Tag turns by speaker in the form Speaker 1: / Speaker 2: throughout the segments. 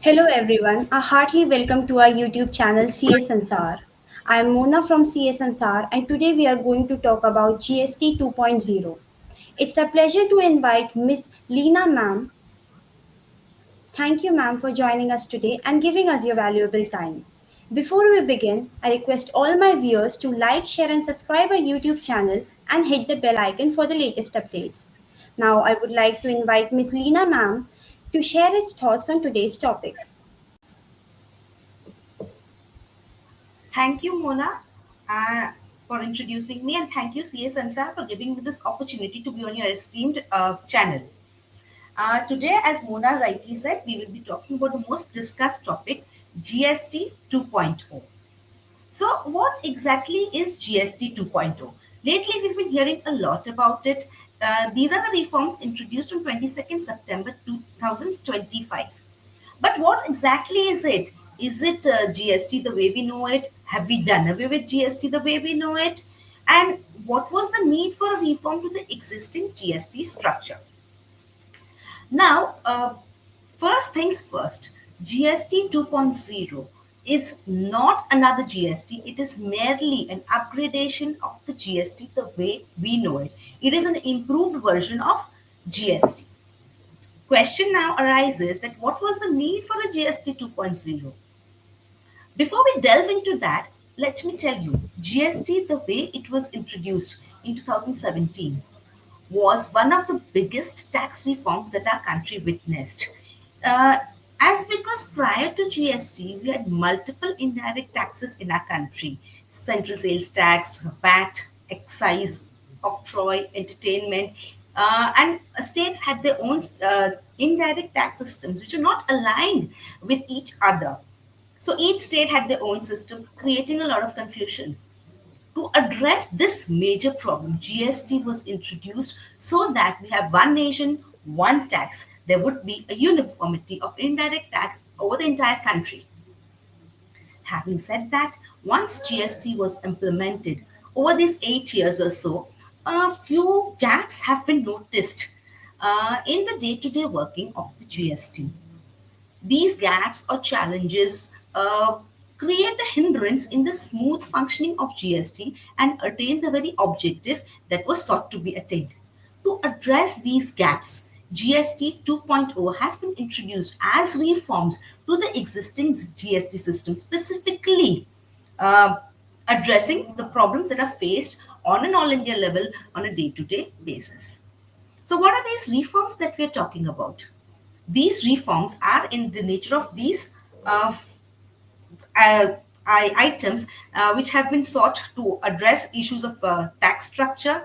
Speaker 1: Hello everyone, a heartily welcome to our YouTube channel CA Sansar. I am Mona from CA Sansar and today we are going to talk about GST 2.0. It's a pleasure to invite Miss Leena ma'am. Thank you ma'am for joining us today and giving us your valuable time. Before we begin, I request all my viewers to like, share and subscribe our YouTube channel and hit the bell icon for the latest updates. Now I would like to invite Miss Leena ma'am to share his thoughts on today's topic.
Speaker 2: Thank you, Mona, for introducing me, and thank you, CS Ansar, for giving me this opportunity to be on your esteemed channel. Today, as Mona rightly said, we will be talking about the most discussed topic, GST 2.0. So, what exactly is GST 2.0? Lately, we've been hearing a lot about it. These are the reforms introduced on 22nd September 2025. But what exactly is it? Is it GST the way we know it? Have we done away with GST the way we know it? And what was the need for a reform to the existing GST structure? Now, first things first, GST 2.0 is not another GST, it is merely an upgradation of the GST the way we know it. It is an improved version of GST. Question now arises that what was the need for a GST 2.0? Before we delve into that, let me tell you, GST, the way it was introduced in 2017, was one of the biggest tax reforms that our country witnessed. Uh, as because prior to GST, we had multiple indirect taxes in our country: central sales tax, VAT, excise, octroi, entertainment, and states had their own indirect tax systems which were not aligned with each other. So each state had their own system, creating a lot of confusion. To address this major problem, GST was introduced so that we have one nation, one tax. There would be a uniformity of indirect tax over the entire country. Having said that, once GST was implemented over these 8 years or so, a few gaps have been noticed in the day to day working of the GST. These gaps or challenges create a hindrance in the smooth functioning of GST and attain the very objective that was sought to be attained. To address these gaps, GST 2.0 has been introduced as reforms to the existing GST system, specifically uh, addressing the problems that are faced on an all India level on a day to day basis. So, what are these reforms that we are talking about? These reforms are in the nature of these uh, f- uh, items which have been sought to address issues of tax structure.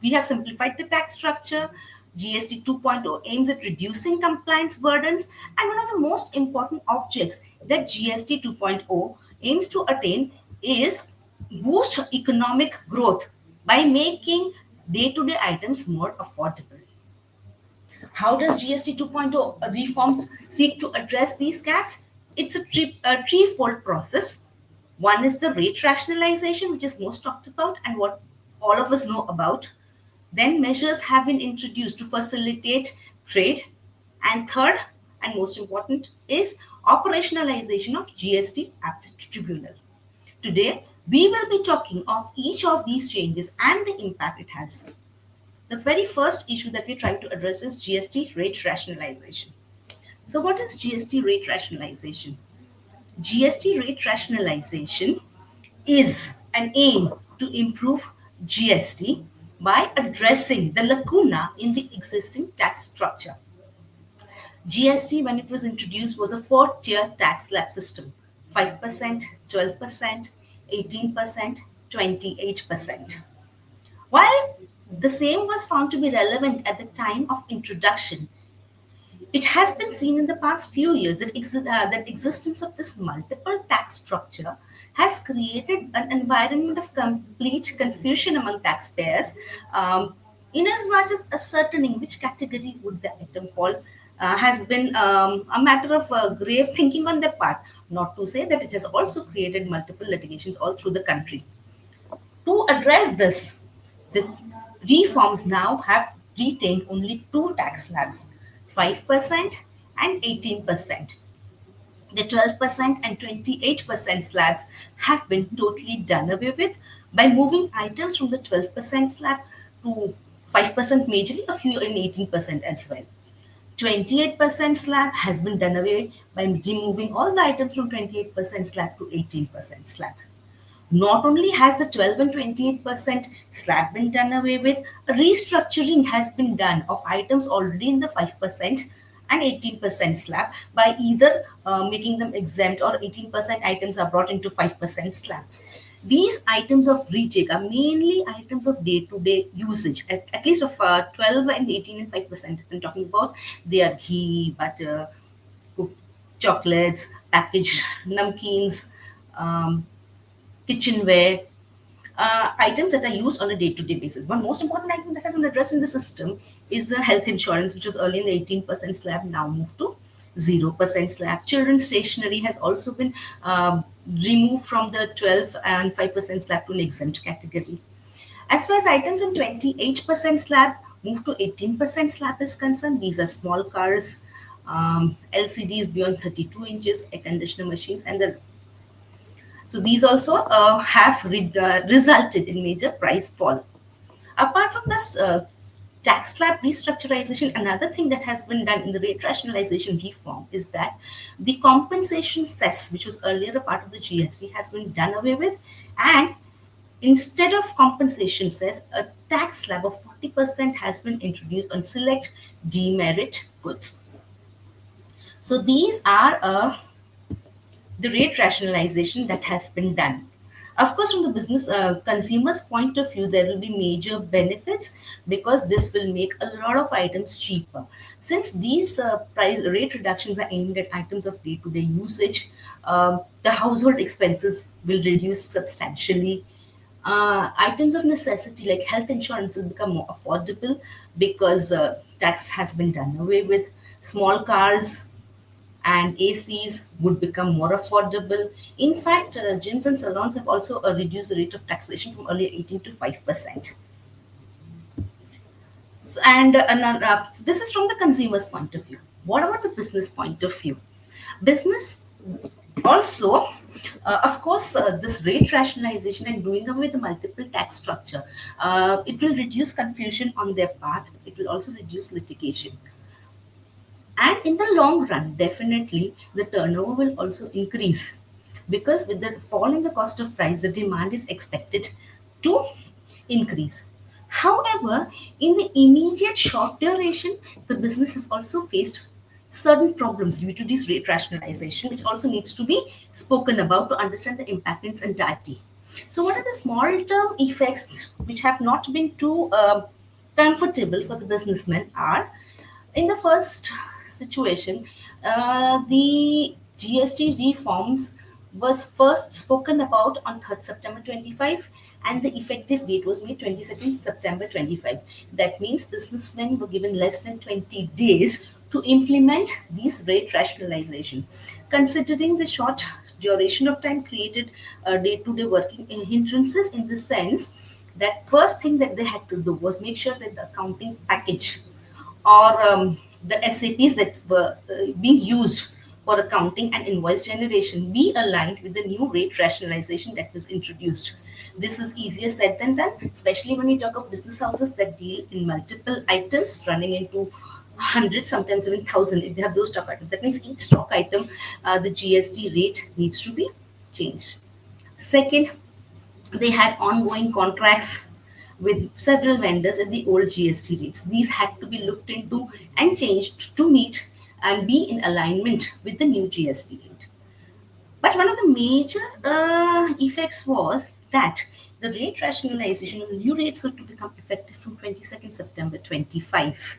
Speaker 2: We have simplified the tax structure. GST 2.0 aims at reducing compliance burdens, and one of the most important objects that GST 2.0 aims to attain is boost economic growth by making day-to-day items more affordable. How does GST 2.0 reforms seek to address these gaps? It's a threefold process. One is the rate rationalization, which is most talked about and what all of us know about. Then measures have been introduced to facilitate trade. And third, and most important, is operationalization of GST appellate tribunal. Today, we will be talking of each of these changes and the impact it has. The very first issue that we're trying to address is GST rate rationalization. So, what is GST rate rationalization? GST rate rationalization is an aim to improve GST by addressing the lacuna in the existing tax structure. GST, when it was introduced, was a four-tier tax slab system: 5%, 12%, 18%, 28%. While the same was found to be relevant at the time of introduction, it has been seen in the past few years that, that existence of this multiple tax structure has created an environment of complete confusion among taxpayers, in as much as ascertaining which category would the item fall has been a matter of grave thinking on their part. Not to say that it has also created multiple litigations all through the country. To address this, the reforms now have retained only two tax slabs: 5% and 18%. The 12% and 28% slabs have been totally done away with by moving items from the 12% slab to 5% majorly, a few in 18% as well. 28% slab has been done away by removing all the items from 28% slab to 18% slab. Not only has the 12 and 28% slab been done away with, a restructuring has been done of items already in the 5% and 18% slab by either making them exempt, or 18% items are brought into 5% slabs. These items of recheck are mainly items of day-to-day usage, at least of 12 and 18 and 5%. I'm talking about their ghee, butter, cooked chocolates, packaged namkeens, um, kitchenware, items that are used on a day-to-day basis. One most important item that has been addressed in the system is the health insurance, which was earlier in the 18% slab, now moved to 0% slab. Children's stationery has also been removed from the 12 and 5% slab to an exempt category. As far as items in 28% slab moved to 18% slab is concerned, these are small cars, LCDs beyond 32 inches, air conditioner machines, and the so these also have resulted in major price fall. Apart from this tax slab restructurization, another thing that has been done in the rate rationalization reform is that the compensation cess, which was earlier a part of the GST, has been done away with, and instead of compensation cess, a tax slab of 40% has been introduced on select demerit goods. So these are the rate rationalization that has been done. Of course, from the business consumers' point of view, there will be major benefits because this will make a lot of items cheaper. Since these price rate reductions are aimed at items of day-to-day usage, the household expenses will reduce substantially. Items of necessity like health insurance will become more affordable because tax has been done away with. Small cars and ACs would become more affordable. In fact, gyms and salons have also reduced the rate of taxation from earlier 18 to 5%. So, and this is from the consumer's point of view. What about the business point of view? Business also, of course, this rate rationalization and doing away with the multiple tax structure, it will reduce confusion on their part. It will also reduce litigation. And in the long run, definitely the turnover will also increase because with the fall in the cost of price, the demand is expected to increase. However, in the immediate short duration, the business has also faced certain problems due to this rate rationalization, which also needs to be spoken about to understand the impact in its entirety. So, what are the small term effects which have not been too comfortable for the businessmen are in the first situation, the GST reforms was first spoken about on 3rd September 25, and the effective date was made 22nd September 25. That means businessmen were given less than 20 days to implement these rate rationalization. Considering the short duration of time created day-to-day working hindrances in the sense that first thing that they had to do was make sure that the accounting package or the SAPs that were being used for accounting and invoice generation be aligned with the new rate rationalization that was introduced. This is easier said than done, especially when we talk of business houses that deal in multiple items running into hundreds, sometimes even thousand if they have those stock items. That means each stock item, the GST rate needs to be changed. Second, they had ongoing contracts with several vendors at the old GST rates. These had to be looked into and changed to meet and be in alignment with the new GST rate. But one of the major effects was that the rate rationalization of the new rates were to become effective from 22nd September 25.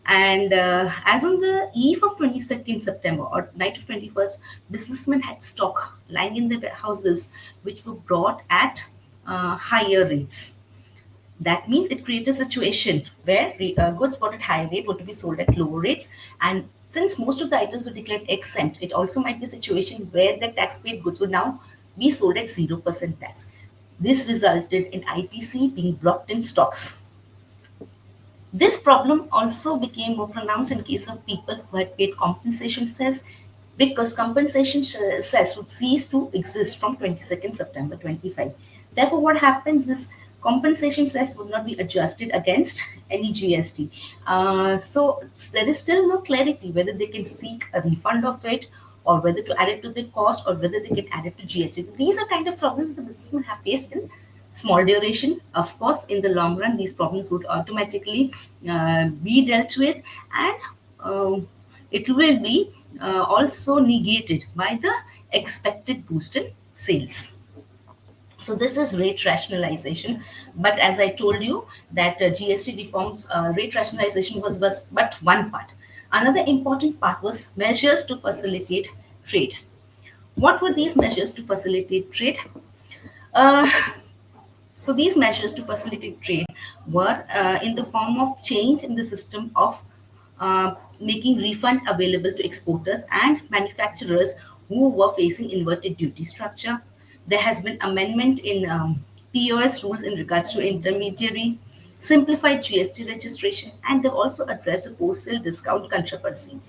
Speaker 2: And as on the eve of 22nd September or night of 21st, businessmen had stock lying in their houses which were brought at higher rates. That means it creates a situation where goods bought at high rate were to be sold at lower rates. And since most of the items were declared exempt, it also might be a situation where the tax paid goods would now be sold at 0% tax. This resulted in ITC being blocked in stocks. This problem also became more pronounced in case of people who had paid compensation cess because compensation cess would cease to exist from 22nd September 25. Therefore, what happens is compensation cess would not be adjusted against any GST. So there is still no clarity whether they can seek a refund of it, or whether to add it to the cost, or whether they can add it to GST. These are kind of problems the businessmen have faced in small duration. Of course, in the long run, these problems would automatically be dealt with, and uh, it will be also negated by the expected boost in sales. So this is rate rationalization. But as I told you that GST reforms, rate rationalization was but one part. Another important part was measures to facilitate trade. What were these measures to facilitate trade? Uh, so these measures to facilitate trade were in the form of change in the system of making refund available to exporters and manufacturers who were facing inverted duty structure. There has been amendment in POS rules in regards to intermediary, simplified GST registration, and they've also addressed the post-sale discount controversy.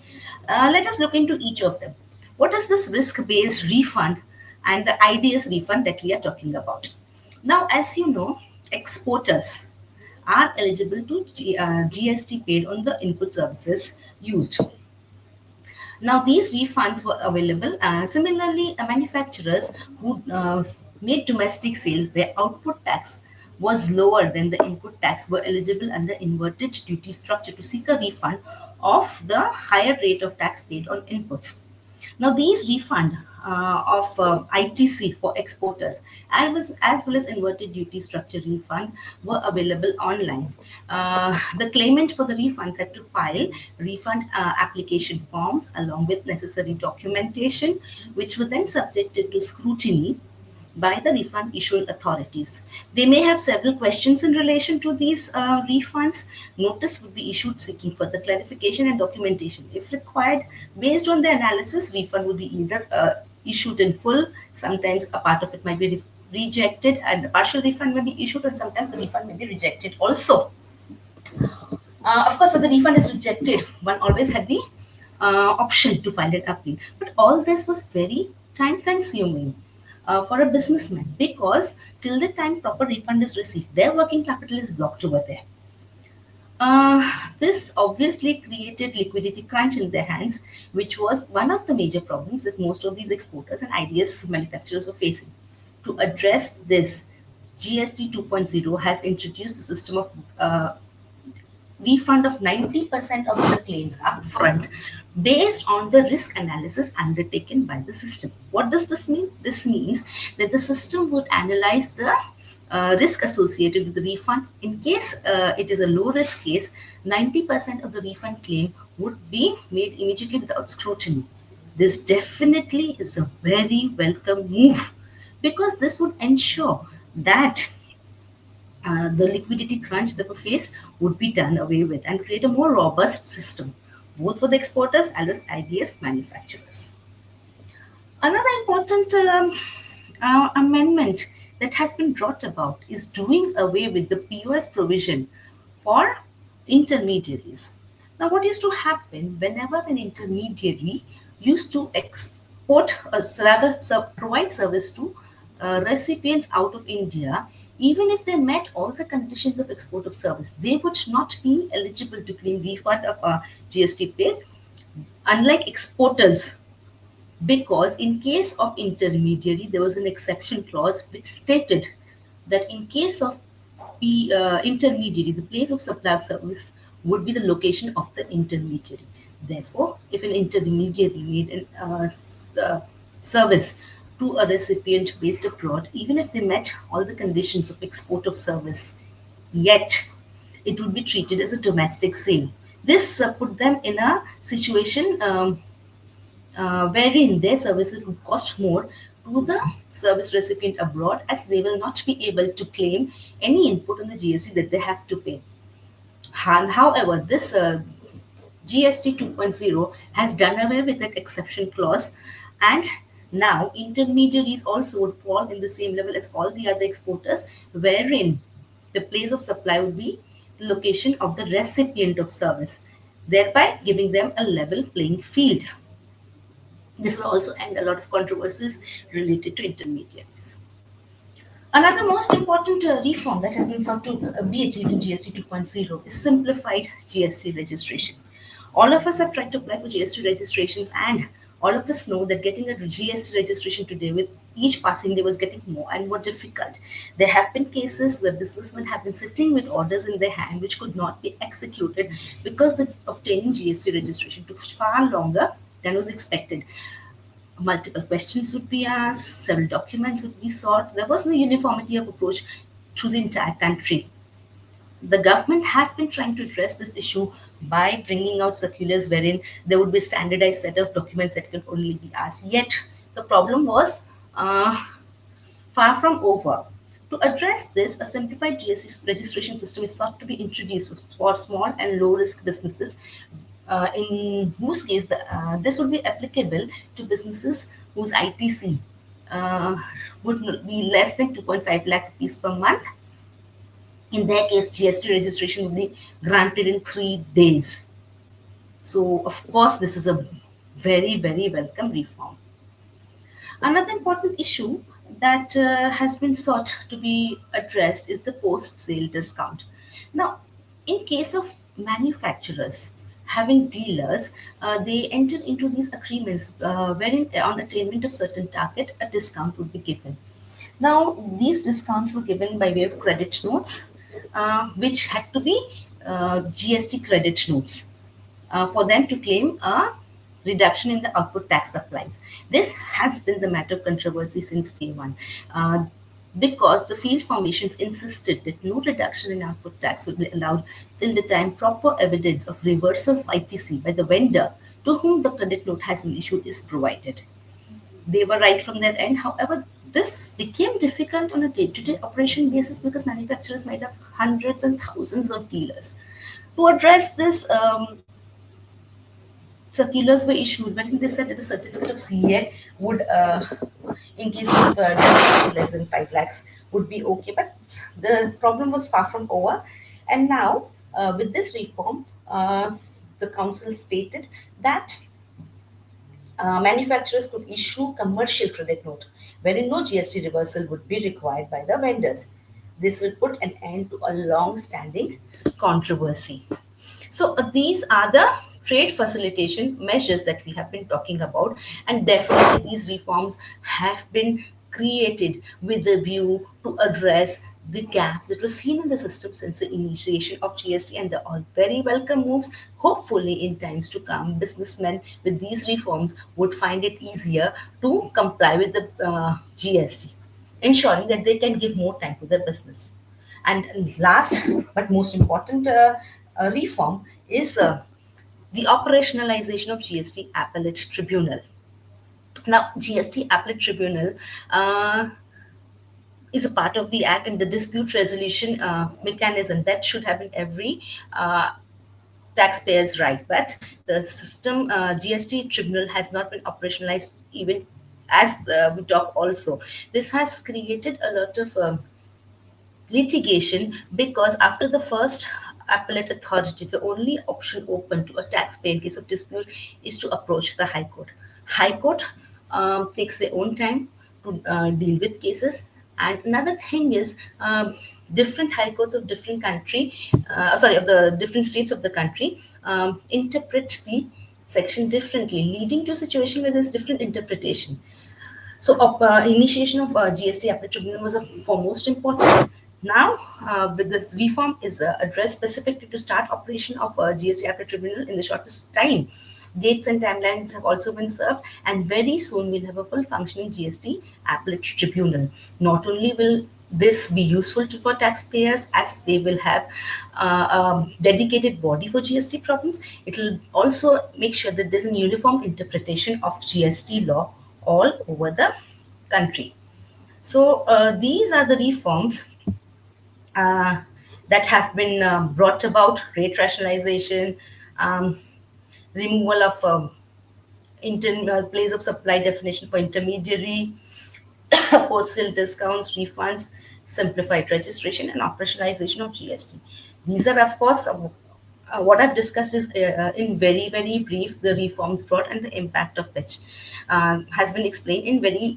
Speaker 2: Let us look into each of them. What is this risk-based refund and the IDS refund that we are talking about? Now, as you know, exporters are eligible to GST paid on the input services used. Now, these refunds were available. Similarly, manufacturers who made domestic sales where output tax was lower than the input tax were eligible under inverted duty structure to seek a refund of the higher rate of tax paid on inputs. Now, these refund of ITC for exporters as well as inverted duty structure refund were available online. The claimant for the refunds had to file refund application forms along with necessary documentation, which were then subjected to scrutiny by the refund issuing authorities. They may have several questions in relation to these refunds. Notice would be issued seeking further clarification and documentation. If required, based on the analysis, refund would be either issued in full, sometimes a part of it might be rejected, and a partial refund may be issued, and sometimes the refund may be rejected also. Of course, when the refund is rejected, one always had the option to file an appeal. But all this was very time consuming for a businessman, because till the time proper refund is received, their working capital is blocked over there. This obviously created liquidity crunch in their hands, which was one of the major problems that most of these exporters and IDS manufacturers were facing. To address this, GST 2.0 has introduced a system of refund of 90% of the claims upfront based on the risk analysis undertaken by the system. What does this mean? This means that the system would analyze the risk associated with the refund. In case it is a low risk case, 90% of the refund claim would be made immediately without scrutiny. This definitely is a very welcome move, because this would ensure that the liquidity crunch that we face would be done away with and create a more robust system, both for the exporters as well as IDS manufacturers. Another important amendment that has been brought about is doing away with the POS provision for intermediaries. Now, what used to happen whenever an intermediary used to export, rather provide service to recipients out of India, even if they met all the conditions of export of service, they would not be eligible to claim refund of GST paid, unlike exporters, because in case of intermediary there was an exception clause which stated that in case of intermediary, the place of supply of service would be the location of the intermediary. Therefore, if an intermediary made an service to a recipient based abroad, even if they met all the conditions of export of service, yet it would be treated as a domestic sale. This put them in a situation wherein their services would cost more to the service recipient abroad, as they will not be able to claim any input on the GST that they have to pay. And however, this GST 2.0 has done away with that exception clause, and now intermediaries also would fall in the same level as all the other exporters, wherein the place of supply would be the location of the recipient of service, thereby giving them a level playing field. This will also end a lot of controversies related to intermediaries. Another most important reform that has been sought to be achieved in GST 2.0 is simplified GST registration. All of us have tried to apply for GST registrations, and all of us know that getting a GST registration today, with each passing day, was getting more and more difficult. There have been cases where businessmen have been sitting with orders in their hand which could not be executed because the obtaining GST registration took far longer than was expected. Multiple questions would be asked, several documents would be sought. There was no uniformity of approach through the entire country. The government have been trying to address this issue by bringing out circulars wherein there would be a standardized set of documents that can only be asked. Yet the problem was far from over. To address this, a simplified GST registration system is sought to be introduced for small and low risk businesses, in whose case this would be applicable to businesses whose ITC uh, would be less than 2.5 lakh rupees per month. In their case, GST registration will be granted in 3 days. So, of course, this is a very, very welcome reform. Another important issue that has been sought to be addressed is the post sale discount. Now, in case of manufacturers having dealers, they enter into these agreements wherein, on attainment of certain target, a discount would be given. Now, these discounts were given by way of credit notes, which had to be GST credit notes for them to claim a reduction in the output tax supplies. This has been the matter of controversy since day one. Because the field formations insisted that no reduction in output tax would be allowed till the time proper evidence of reversal of ITC by the vendor to whom the credit note has been issued is provided. They were right from their end. However, this became difficult on a day to day operation basis because manufacturers might have hundreds and thousands of dealers. To address this, circulars were issued when they said that the certificate of CA would, in case of debt less than 5 lakhs, would be okay. But the problem was far from over. And now, with this reform, the council stated that manufacturers could issue commercial credit note wherein no GST reversal would be required by the vendors. This will put an end to a long-standing controversy. So these are the trade facilitation measures that we have been talking about, and definitely these reforms have been created with a view to address the gaps that were seen in the system since the initiation of GST, and they're all very welcome moves. Hopefully, in times to come, businessmen with these reforms would find it easier to comply with the GST, ensuring that they can give more time to their business. And last but most important reform is the operationalization of GST Appellate Tribunal. Now, GST Appellate Tribunal is a part of the Act and the dispute resolution mechanism that should have in every taxpayer's right. But the system, GST Tribunal, has not been operationalized even as we talk also. This has created a lot of litigation because after the first appellate authority, the only option open to a taxpayer in case of dispute is to approach the High Court. High Court takes their own time to deal with cases. And another thing is, different high courts of different country, of the different states of the country, interpret the section differently, leading to a situation where there's different interpretation. So, initiation of GST appellate tribunal was of foremost importance. Now, with this reform is addressed specifically to start operation of GST appellate tribunal in the shortest time. Dates and timelines have also been served, and very soon we'll have a full functioning GST appellate tribunal. Not only will this be useful for taxpayers as they will have a dedicated body for GST problems, it will also make sure that there's a uniform interpretation of GST law all over the country. So these are the reforms uh, that have been brought about: rate rationalization, um, removal of place of supply definition for intermediary, post-sale discounts, refunds, simplified registration, and operationalization of GST. These are, of course, what I've discussed is in very, very brief the reforms brought and the impact of which has been explained in very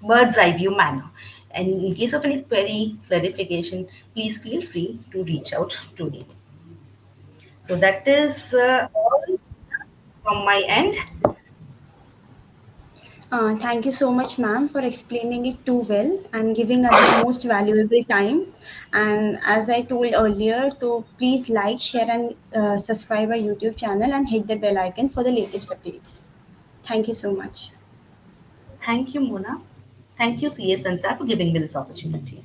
Speaker 2: bird's eye view manner. And in case of any query, clarification, please feel free to reach out to me. So that is all from my end.
Speaker 1: Thank you so much, ma'am, for explaining it too well and giving us the most valuable time. And as I told earlier, so please like, share, and subscribe our YouTube channel and hit the bell icon for the latest updates. Thank you so much.
Speaker 2: Thank you, Mona. Thank you, CS Ansar, for giving me this opportunity.